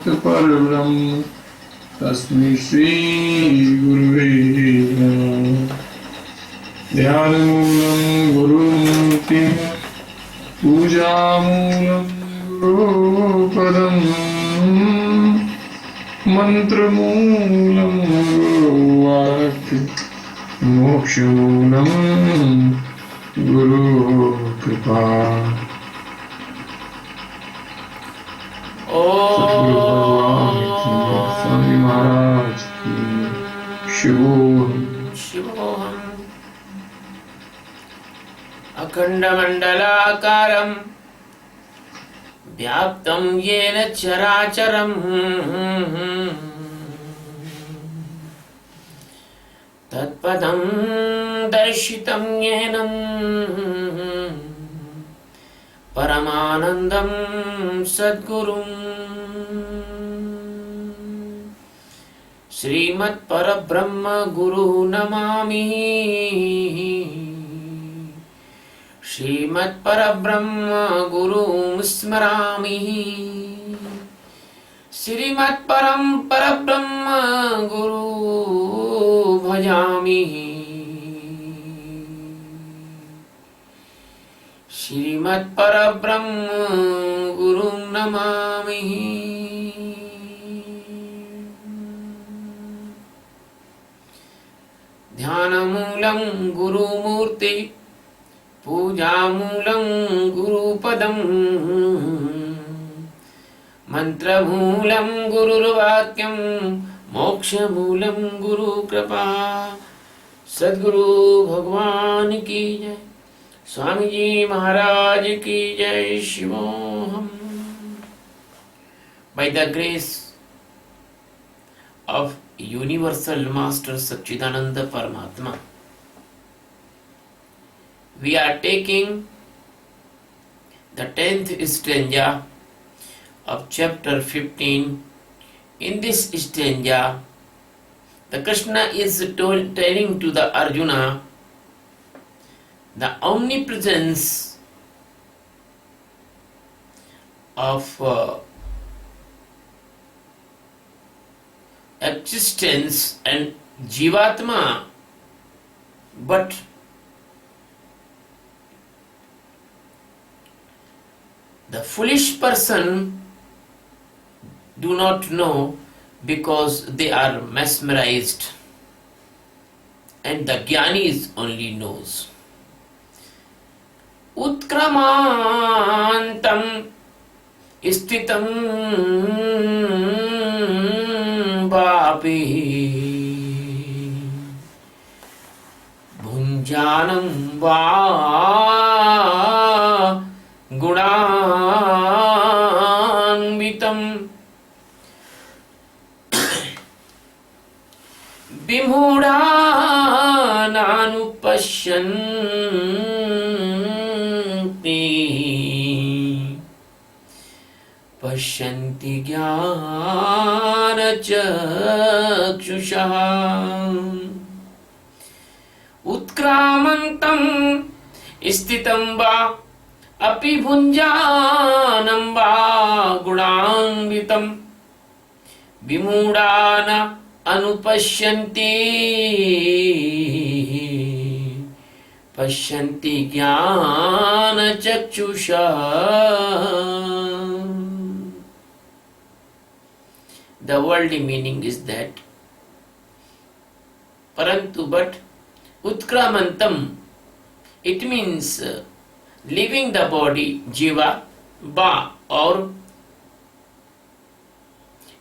परब्रह्म तस्मै श्री गुरुवे नमः। ध्यानमूलं गुरुमूर्ति पूजामूलं गुरुपदम् मन्त्रमूलं गुरुवाक् मोक्षमूलं गुरुकृपा। सद्गुरु भगवान की स्वामी महाराज की शिवोऽहम् अखण्डमण्डलाकारं व्याप्तं येन चराचरम् तत्पदं दर्शितं येन परमानन्दं सद्गुरुं श्रीमत्परब्रह्म गुरु नमामि। श्रीमत्परब्रह्म गुरुं स्मरामि। श्रीमत्परं परब्रह्म गुरु भजामि। श्रीमत्परब्रह्म गुरुं नमामि। ध्यानमूलं गुरुमूर्ति पूजामूलं गुरुपदम् मन्त्रमूलं गुरुर्वाक्यं मोक्षमूलं गुरुकृपा। सद्गुरु भगवान की जय। स्वामी जी महाराज की जय। शिवोऽहम्। By the grace of Universal Master Satchidananda Paramatma, we are taking the 10th stanza of chapter 15. In this stanza, the Krishna is telling to the Arjuna the omnipresence of existence and Jivatma, but the foolish person do not know because they are mesmerized, and the Jnanis only knows. Utkramantam istitam vapi bhunjanam va गुणान्वितं विमूढानानुपश्यन्ति पश्यन्ति ज्ञानचक्षुषः उत्क्रामन्तं स्थितं वा अपि भुञ्जानं वा गुणान्वितं विमूढान अनुपश्यन्ति पश्यन्ति ज्ञानचक्षुषा। The worldly meaning is that parantu but utkramantam, it means leaving the body, jiva, ba, or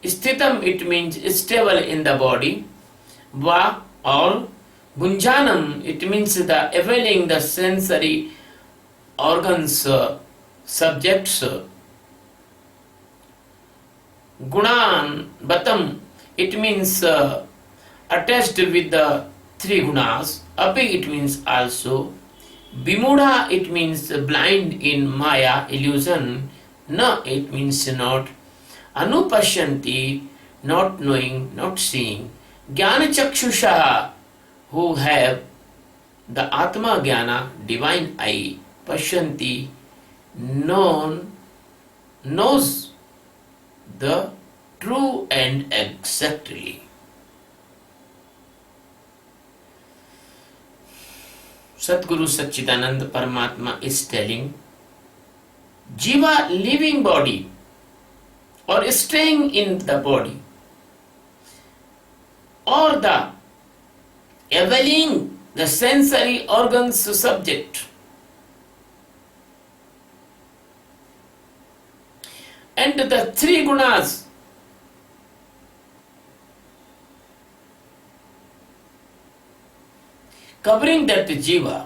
sthitam, it means stable in the body, va, or bhunjanam, it means the availing the sensory organs, subjects, gunan batam, it means attached with the three gunas, api, it means also, Vimudha, it means blind in Maya, illusion. Na, it means not. Anupashyanti, not knowing, not seeing. Jnana Chakshusha, who have the Atma Jnana, divine eye. Pashyanti, knows the true and exactly. Sadguru Satchidanand Paramatma is telling Jiva living body or staying in the body or the availing the sensory organs subject and the three gunas covering that jiva,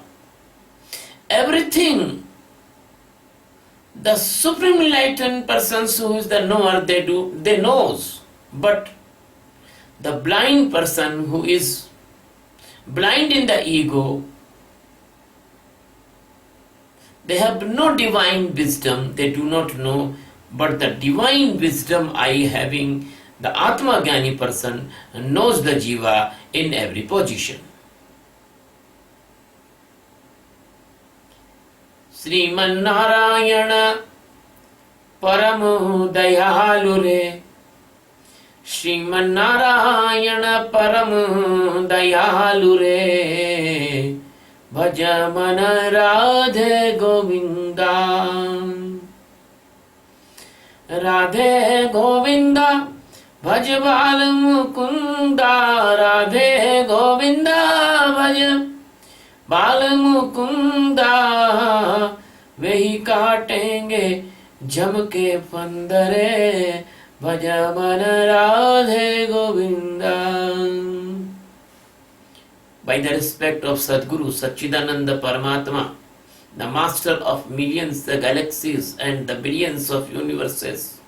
everything the supreme enlightened persons who is the knower they knows, but the blind person who is blind in the ego, they have no divine wisdom, they do not know, but the divine wisdom I having the Atma Jnani person knows the jiva in every position. Sriman Narayana Paramu Dayalu Re, Sriman Narayana Paramu Dayalu Re, Bhajamana Radhe Govinda, Radhe Govinda, Bhaj Bal Mukunda, Radhe Govinda, Bhaj बाल मुकुंदा वही काटेंगे जम के फंदरे भज मन Radhe Govinda. By the respect of Sadguru Satchidananda Paramatma, the master of millions, the galaxies and the billions of universes,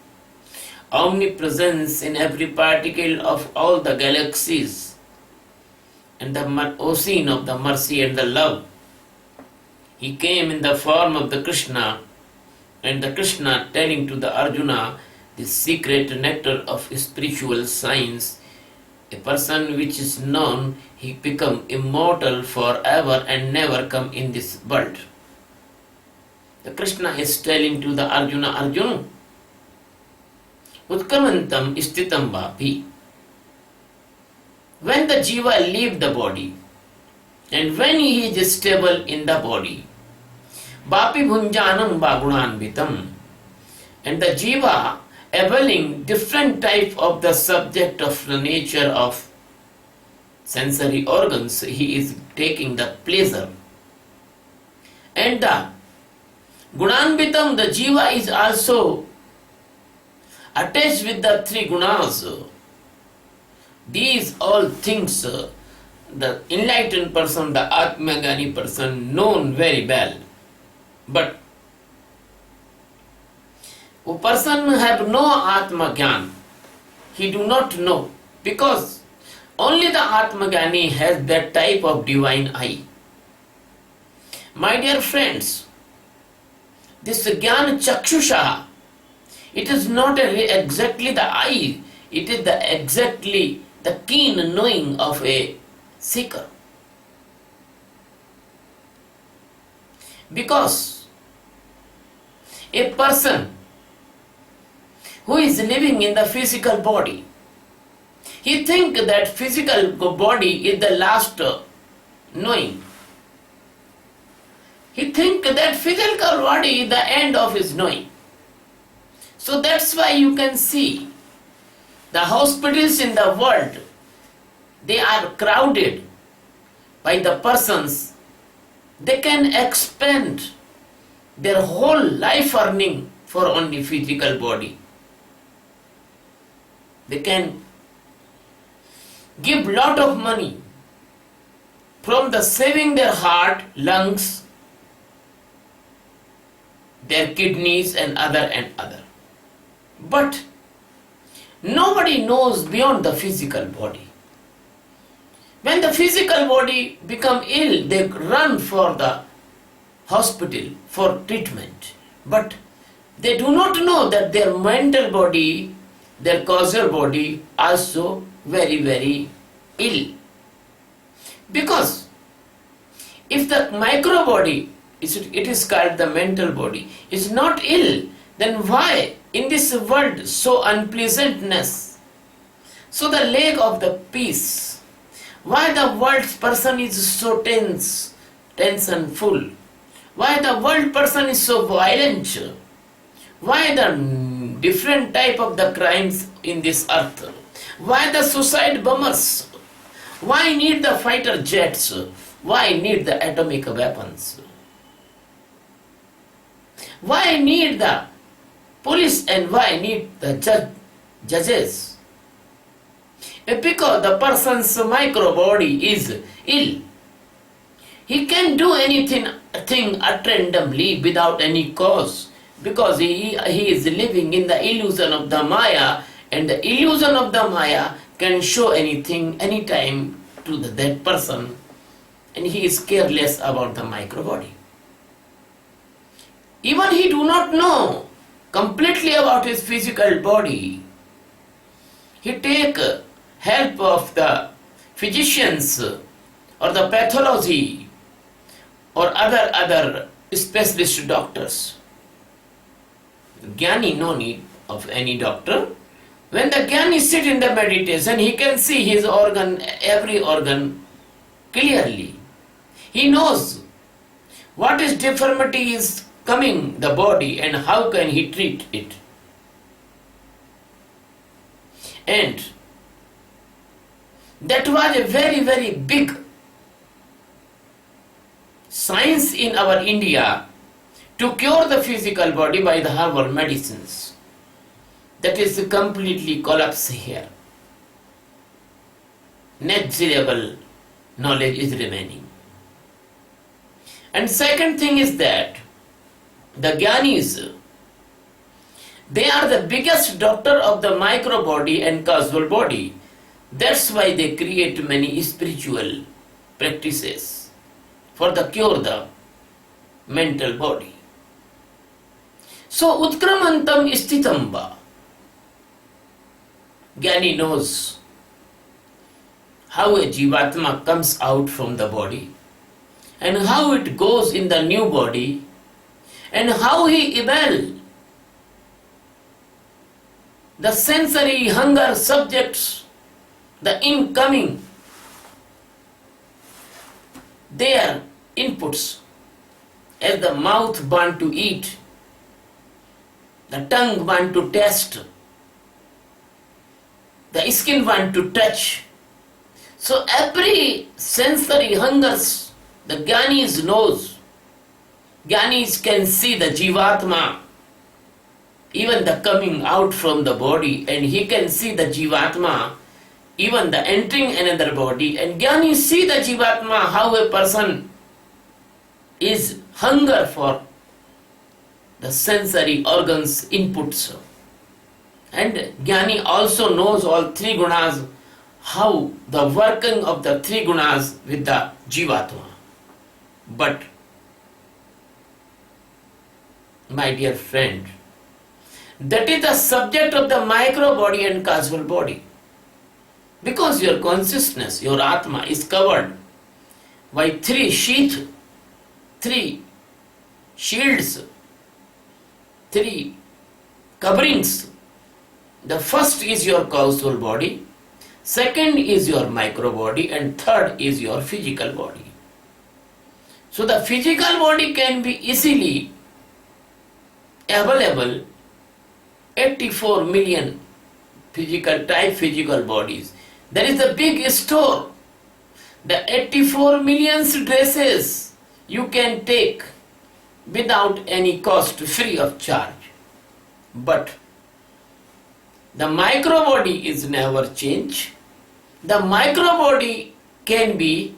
omnipresence in every particle of all the galaxies, and the ocean of the mercy and the love. He came in the form of the Krishna, and the Krishna telling to the Arjuna the secret nectar of spiritual science. A person which is known, he become immortal forever and never come in this world. The Krishna is telling to the Arjuna, Arjuna, Utkamantam istitam vapi. When the jiva leave the body and when he is stable in the body, Bapi Bhunjanam Bagunanvitam, and the jiva availing different type of the subject of the nature of sensory organs, he is taking the pleasure. And the Gunanvitam, the jiva is also attached with the three gunas. These all things the enlightened person, the Atma Jnani person known very well. But a person have no Atma Jnana, he do not know, because only the Atma Jnani has that type of divine eye. My dear friends, this Jnana Chakshusha, it is not exactly the eye, it is exactly the keen knowing of a seeker. Because a person who is living in the physical body, he thinks that physical body is the last knowing. He thinks that physical body is the end of his knowing. So that's why you can see the hospitals in the world, they are crowded by the persons. They can expend their whole life earning for only physical body. They can give lot of money from the saving their heart, lungs, their kidneys and other. But nobody knows beyond the physical body. When the physical body become ill, they run for the hospital for treatment. But they do not know that their mental body, their causal body also very, very ill. Because if the micro body, it is called the mental body, is not ill, then why in this world so unpleasantness, so the lack of the peace, why the world's person is so tensionful, why the world person is so violent, why the different type of the crimes in this earth, why the suicide bombers, why need the fighter jets, why need the atomic weapons, why need the police, and why need the judges? Because the person's micro body is ill. He can do anything at randomly without any cause, because he is living in the illusion of the Maya, and the illusion of the Maya can show anything, anytime to that person, and he is careless about the micro body. Even he do not know completely about his physical body. He take help of the physicians or the pathology or other specialist doctors. Jnani no need of any doctor. When the Jnani sit in the meditation, he can see his organ, every organ clearly. He knows what is deformity is coming the body and how can he treat it. And that was a very, very big science in our India to cure the physical body by the herbal medicines. That is completely collapsed here. Negligible knowledge is remaining. And second thing is that the Jnanis, they are the biggest doctor of the micro body and causal body. That's why they create many spiritual practices for the cure the mental body. So utkramantam stitamba. Jnani knows how a jivatma comes out from the body and how it goes in the new body and how he eval the sensory hunger subjects, the incoming, their inputs, as the mouth want to eat, the tongue want to taste, the skin want to touch. So every sensory hungers, the Jnanis knows. Jnanis can see the Jivatma, even the coming out from the body, and he can see the Jivatma, even the entering another body, and Jnanis see the Jivatma, how a person is hunger for the sensory organs inputs. And Jnani also knows all three gunas, how the working of the three gunas with the Jivatma. But, my dear friend, that is the subject of the micro body and causal body. Because your consciousness, your Atma is covered by three sheath, three shields, three coverings. The first is your causal body, second is your micro body, and third is your physical body. So the physical body can be easily available 84 million physical bodies. There is a big store. The 84 million dresses you can take without any cost, free of charge. But the micro body is never changed. The micro body can be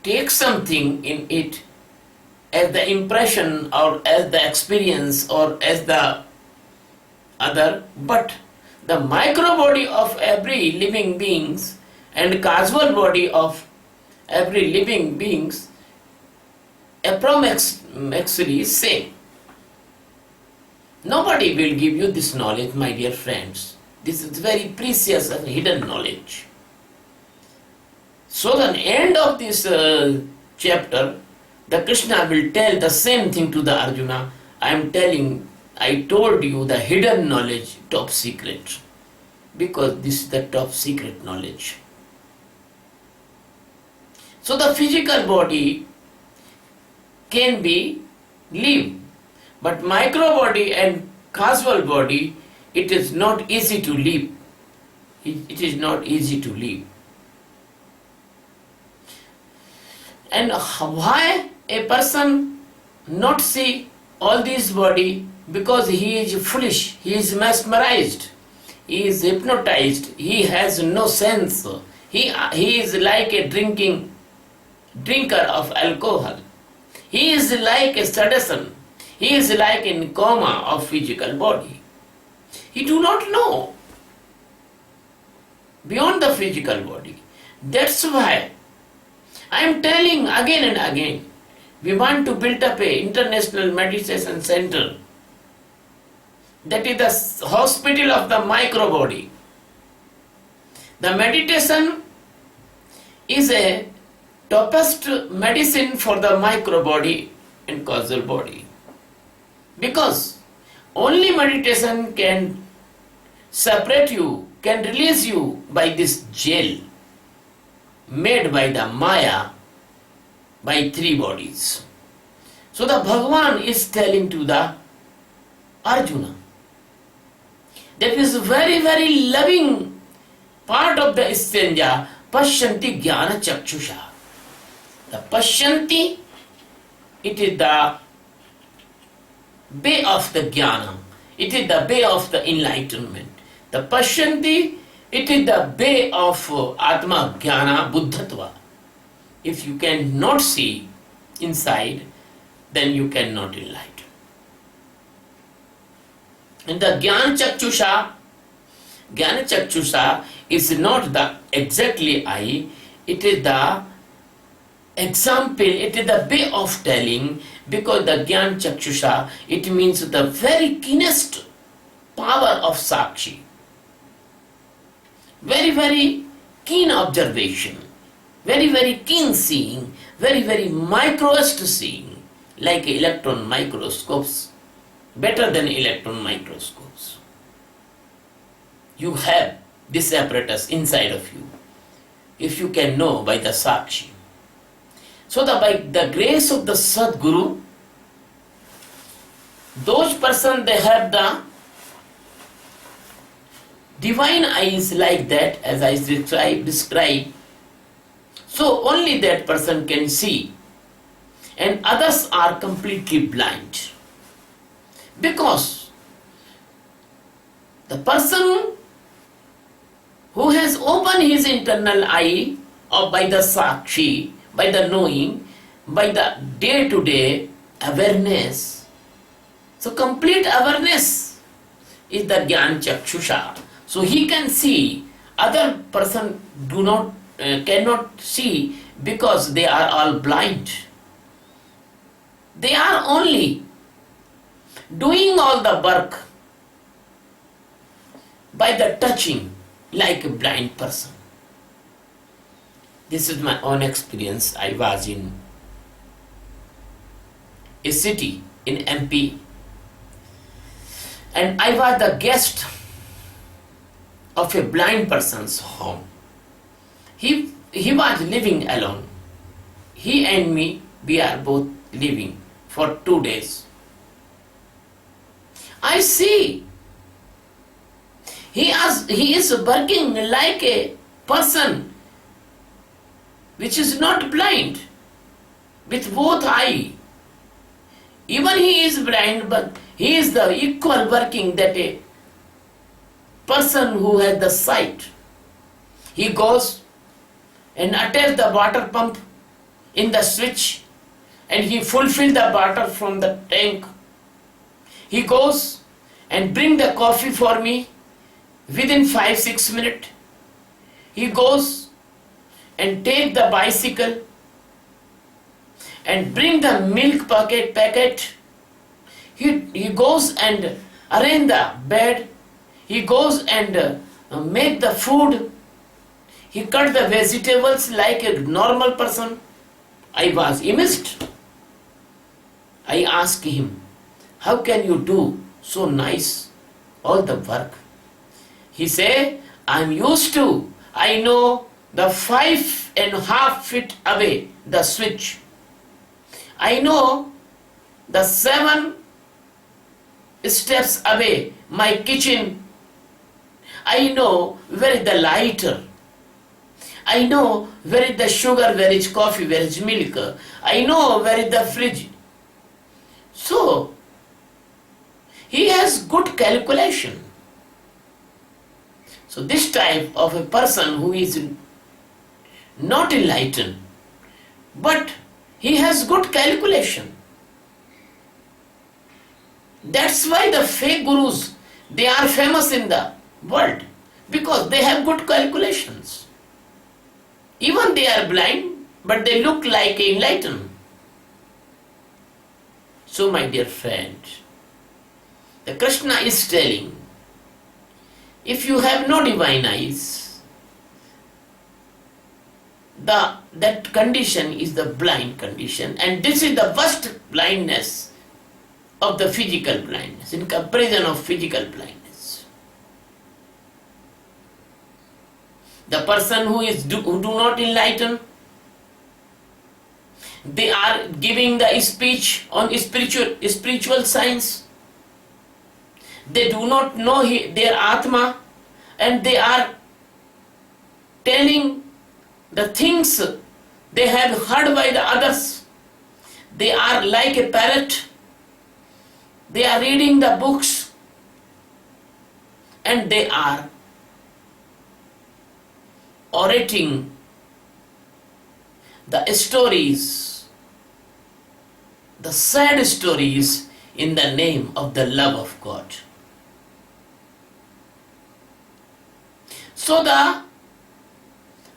take something in it as the impression or as the experience or as the other, but the micro body of every living beings and causal body of every living beings approximately same. Nobody will give you this knowledge, my dear friends. This is very precious and hidden knowledge. So the end of this chapter, the Krishna will tell the same thing to the Arjuna. I told you the hidden knowledge, top secret, because this is the top secret knowledge. So the physical body can be live, but micro body and causal body, it is not easy to live. It is not easy to live. And why a person not see all this body? Because he is foolish, he is mesmerized, he is hypnotized, he has no sense. He is like a drinker of alcohol. He is like a citizen. He is like in coma of physical body. He do not know beyond the physical body. That's why I am telling again and again, we want to build up a international meditation center. That is the hospital of the micro body. The meditation is a topest medicine for the micro body and causal body. Because only meditation can separate you, can release you by this jail made by the Maya by three bodies. So the Bhagavan is telling to the Arjuna, that is very, very loving part of the stanza, Pashyanti Jnana Chakshusha. The Pashyanti, it is the way of the Jnana, it is the way of the enlightenment. The Pashyanti, it is the way of Atma Jnana Buddhatva. If you cannot see inside, then you cannot enlighten. And the Jnana Chakshusha is not the exactly eye, it is the example, it is the way of telling, because the Jnana Chakshusha, it means the very keenest power of Sakshi. Very, very keen observation, very, very keen seeing, very, very microest seeing, like electron microscopes, better than electron microscopes. You have this apparatus inside of you, if you can know by the Sakshi. So by the grace of the Sadguru, those persons, they have the divine eyes like that, as I describe. So only that person can see, and others are completely blind. Because the person who has opened his internal eye, or by the Sakshi, by the knowing, by the day-to-day awareness, so complete awareness is the Jnana Chakshusha. So he can see, other person cannot see, because they are all blind. They are only doing all the work by the touching, like a blind person. This is my own experience. I was in a city in MP, and I was the guest of a blind person's home. He was living alone. He and me, we are both living for 2 days. I see he is working like a person which is not blind, with both eye. Even he is blind, but he is the equal working that a person who has the sight. He goes and attach the water pump in the switch, and he fulfill the water from the tank. He goes and bring the coffee for me within 5-6 minutes. He goes and take the bicycle and bring the milk packet. He goes and arrange the bed. He goes and make the food. He cut the vegetables like a normal person. I was amazed. I asked him, how can you do so nice all the work? He say, I'm used to, I know the 5.5 feet away the switch. I know the 7 steps away my kitchen. I know where is the lighter. I know where is the sugar, where is coffee, where is milk. I know where is the fridge. So, he has good calculation. So this type of a person who is not enlightened, but he has good calculation. That's why the fake gurus, they are famous in the world, because they have good calculations. Even they are blind, but they look like enlightened. So my dear friend, the Krishna is telling, if you have no divine eyes, that condition is the blind condition, and this is the worst blindness of the physical blindness, in comparison of physical blindness. The person who do not enlighten, they are giving the speech on spiritual science. They do not know their Atma, and they are telling the things they have heard by the others. They are like a parrot. They are reading the books, and they are orating the stories, the sad stories in the name of the love of God. So the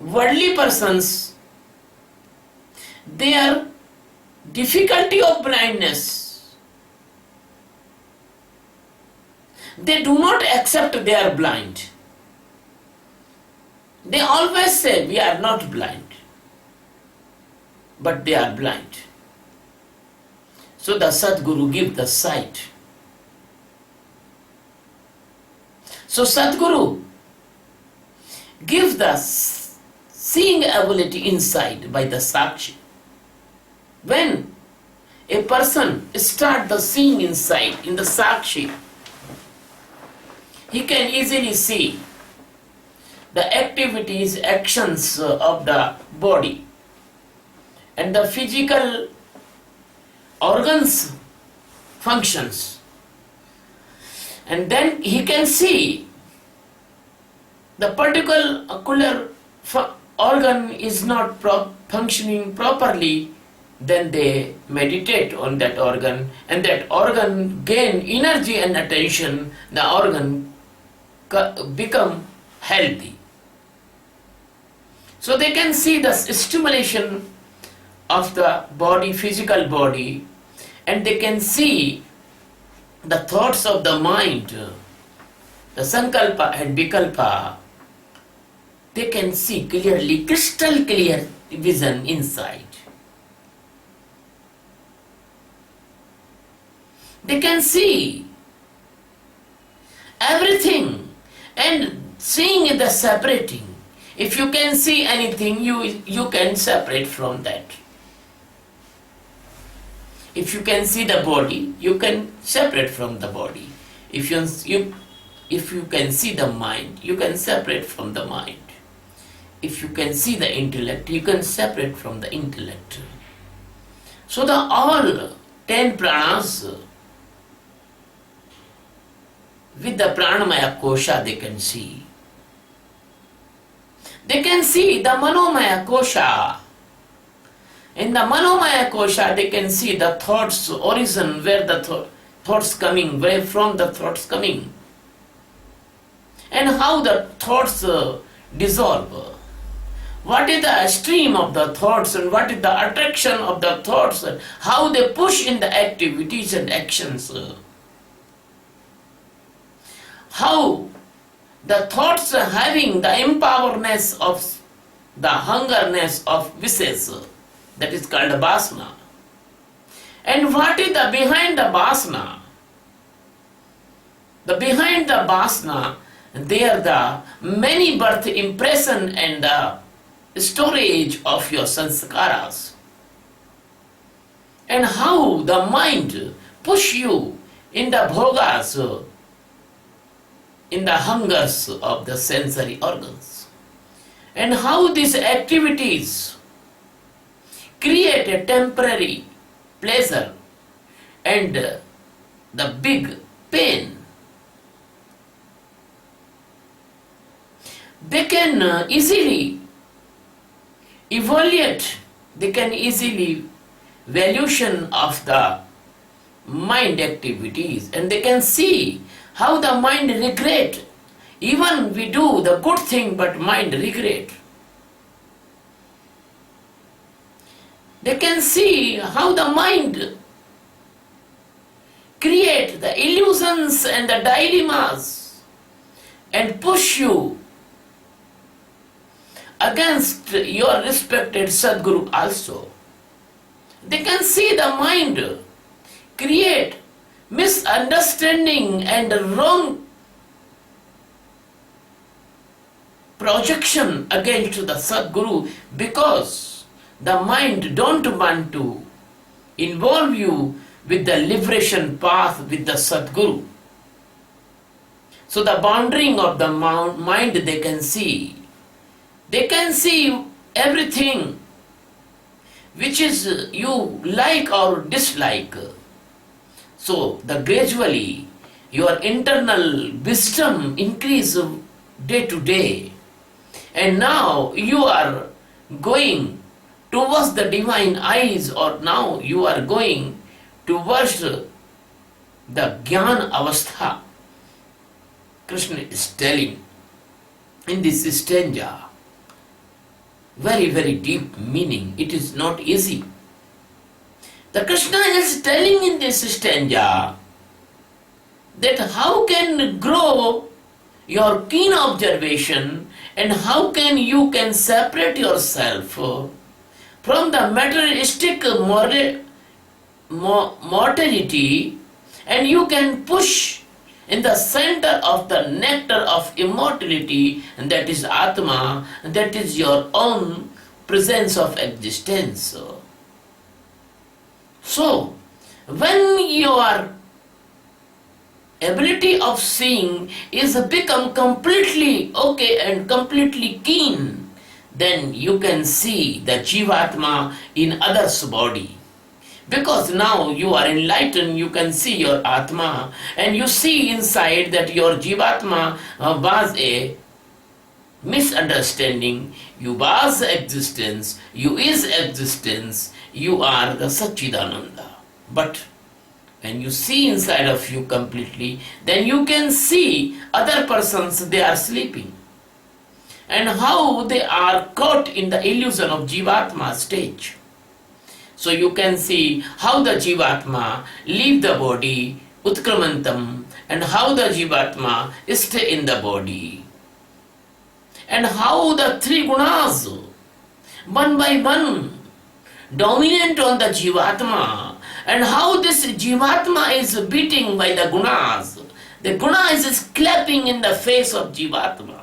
worldly persons, their difficulty of blindness, they do not accept they are blind. They always say we are not blind, but they are blind. So the Sadguru gives the sight. So Sadguru gives the seeing ability inside by the Sakshi. When a person starts the seeing inside in the Sakshi, he can easily see the activities, actions of the body, and the physical organs functions, and then he can see the particular organ is not functioning properly. Then they meditate on that organ, and that organ gain energy and attention. The organ become healthy. So they can see the stimulation of the body, physical body, and they can see the thoughts of the mind, the sankalpa and vikalpa. They can see clearly, crystal clear vision inside. They can see everything, and seeing is the separating. If you can see anything, you can separate from that. If you can see the body, you can separate from the body. If you can see the mind, you can separate from the mind. If you can see the intellect, you can separate from the intellect. So the all 10 pranas with the pranamaya kosha they can see. They can see the manomaya kosha. In the manomaya kosha they can see the thoughts origin, where the thoughts coming, where from the thoughts coming, and how the thoughts dissolve. What is the stream of the thoughts, and what is the attraction of the thoughts, and how they push in the activities and actions. How the thoughts are having the empowerness of the hungerness of wishes, that is called vasana. And what is the behind the vasana? The behind the Vasana, there the many birth impression and the storage of your sanskaras. And how the mind push you in the bhogas, in the hungers of the sensory organs. And how these activities create a temporary pleasure and the big pain. They can easily evaluate, they can easily valuation of the mind activities, and they can see how the mind regret. Even we do the good thing but mind regret. They can see how the mind create the illusions and the dilemmas and push you against your respected Sadguru also. They can see the mind create misunderstanding and wrong projection against the Sadguru, because the mind don't want to involve you with the liberation path with the Sadguru. So the boundary of the mind they can see. They can see everything which is you like or dislike. So the gradually your internal wisdom increase day to day, and now you are going towards the divine eyes, or now you are going towards the Jnana Avastha. Krishna is telling in this stanza. Very, very deep meaning. It is not easy. The Krishna is telling in this stanza that how can grow your keen observation and how can you can separate yourself from the materialistic mortality, and you can push in the center of the nectar of immortality, and that is Atma, and that is your own presence of existence. So, when your ability of seeing is become completely okay and completely keen, then you can see the Jivatma in others' body. Because now you are enlightened, you can see your Atma, and you see inside that your Jivatma was a misunderstanding. You was existence, you is existence, you are the Satchidananda. But when you see inside of you completely, then you can see other persons, they are sleeping. And how they are caught in the illusion of Jivatma stage. So you can see how the Jivatma leave the body, Utkramantam, and how the Jivatma stay in the body. And how the three gunas, one by one, dominant on the Jivatma, and how this Jivatma is beating by the gunas. The guna is clapping in the face of Jivatma.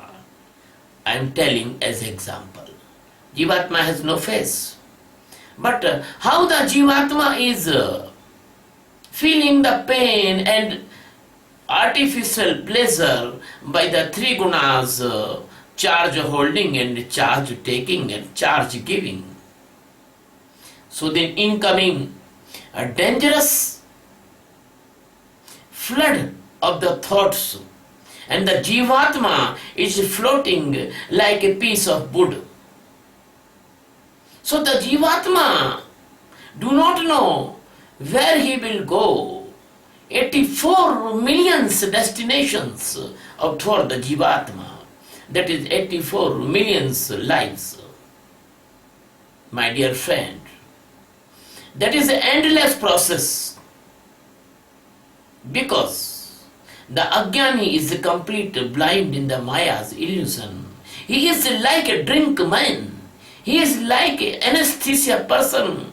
I am telling as example. Jivatma has no face. But how the Jivatma is feeling the pain and artificial pleasure by the three gunas, charge holding and charge taking and charge giving. So then incoming a dangerous flood of the thoughts, and the Jivatma is floating like a piece of wood. So the Jivatma do not know where he will go. 84 millions destinations toward the Jivatma. That is 84 millions lives. My dear friend, that is an endless process, because the Ajnani is a complete blind in the Maya's illusion. He is like a drink man. He is like an anesthesia person.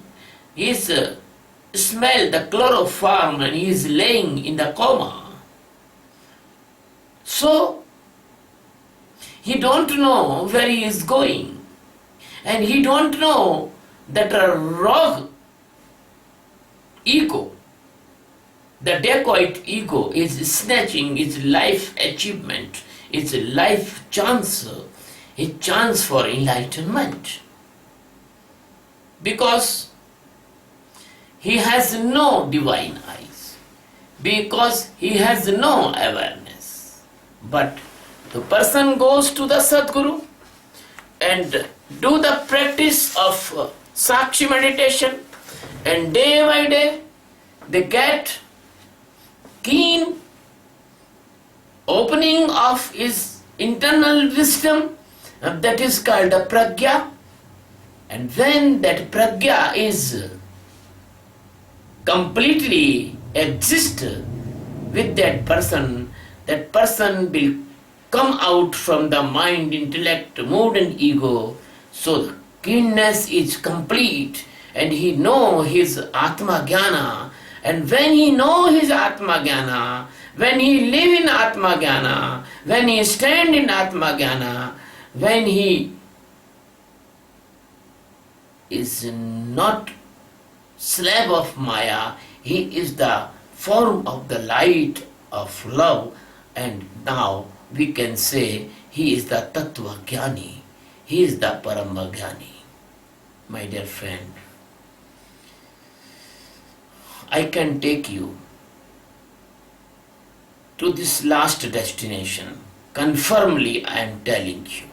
He is smell the chloroform and he is laying in the coma. So he don't know where he is going, and he don't know that a rogue ego, the dacoit ego, is snatching its life achievement, its life chance, its chance for enlightenment, because he has no divine eyes, because he has no awareness. But the person goes to the Sadguru and do the practice of Sakshi meditation, and day by day they get keen opening of his internal wisdom, that is called a pragya. And when that pragya is completely exist with that person will come out from the mind, intellect, mood and ego. So the keenness is complete, and he know his Atma Jnana. And when he know his Atma Jnana, when he live in Atma Jnana, when he stand in Atma Jnana, when he is not slave of Maya, he is the form of the light of love, and now we can say he is the Tattva Jnani, he is the Parama Jnani. My dear friend, I can take you to this last destination. Confirmly, I am telling you.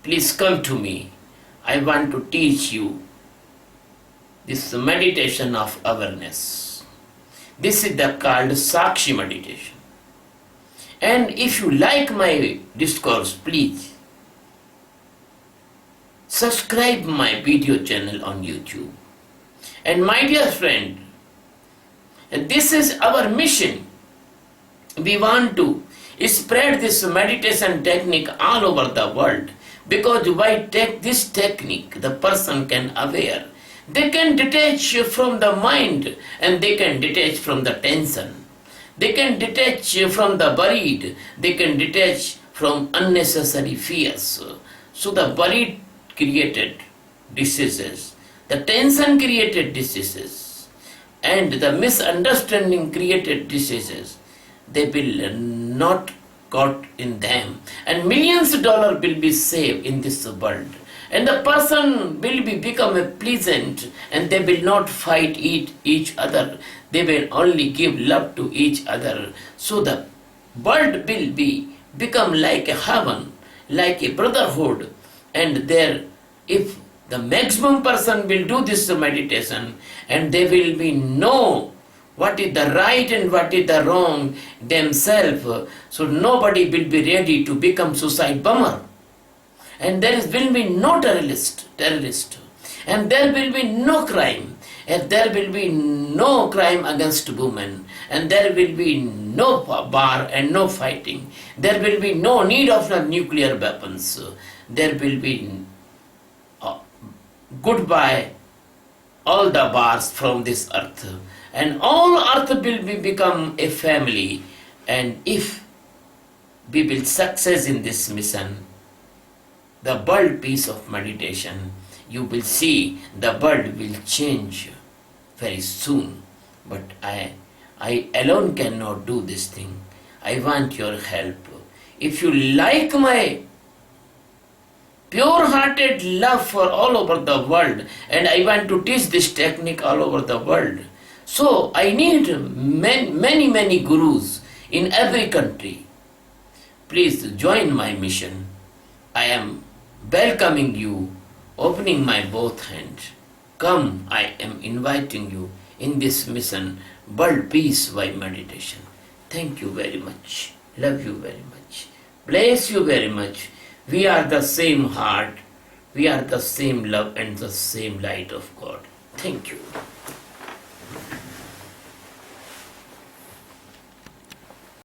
Please come to me. I want to teach you this meditation of awareness. This is the called Sakshi meditation. And if you like my discourse, please subscribe my video channel on YouTube. And my dear friend, this is our mission. We want to spread this meditation technique all over the world, because by this technique the person can aware. They can detach from the mind, and they can detach from the tension. They can detach from the buried. They can detach from unnecessary fears. So the buried created diseases, the tension created diseases, and the misunderstanding created diseases. They will not caught in them, and millions of dollars will be saved in this world. And the person will become a pleasant, and they will not fight each other. They will only give love to each other. So the world will become like a heaven, like a brotherhood. And there, if the maximum person will do this meditation, and they will be know what is the right and what is the wrong themselves, so nobody will be ready to become suicide bomber. And will be no terrorist, and there will be no crime, and there will be no crime against women, and there will be no bar and no fighting. There will be no need of nuclear weapons. There will be goodbye all the bars from this earth, and all earth will become a family. And if we will success in this mission, the world peace of meditation, you will see the world will change very soon. But I alone cannot do this thing. I want your help. If you like my pure-hearted love for all over the world, and I want to teach this technique all over the world, so I need many gurus in every country. Please join my mission. I am welcoming you, opening my both hands. Come, I am inviting you in this mission, World Peace by Meditation. Thank you very much. Love you very much. Bless you very much. We are the same heart. We are the same love and the same light of God. Thank you.